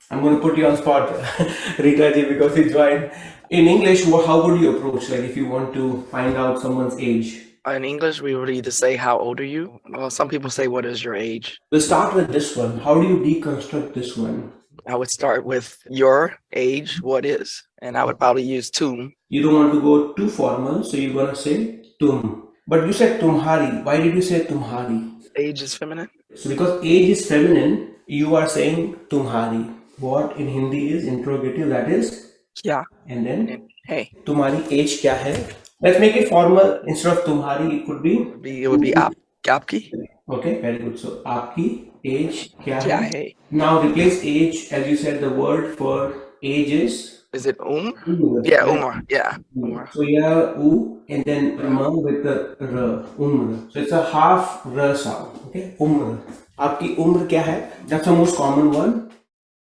I'm going to put you on spot, Rita ji, because you joined. In English, how would you approach, like if you want to find out someone's age? In English, we would either say, "How old are you?" Well, some people say, "What is your age?" We'll start with this one. How do you deconstruct this one? I would start with your age, what is, and I would probably use tum. You don't want to go too formal, so you're going to say tum. But you said tumhari. Why did you say tumhari? Age is feminine. So because age is feminine, you are saying tumhari. What in Hindi is interrogative, that is? Yeah. And then? And hey. Tumhari age kya hai? Let's make it formal. Instead of tumhari, it could be? It would be aapki. Okay, very good. So, aapki age kya hai? Hai. Now replace age, as you said, the word for age is? Is it Yeah, umr. Yeah, umr. So you have u and then ma with the r, umr. So it's a half r sound. Okay, umr. Aapki umr kya hai? That's the most common one.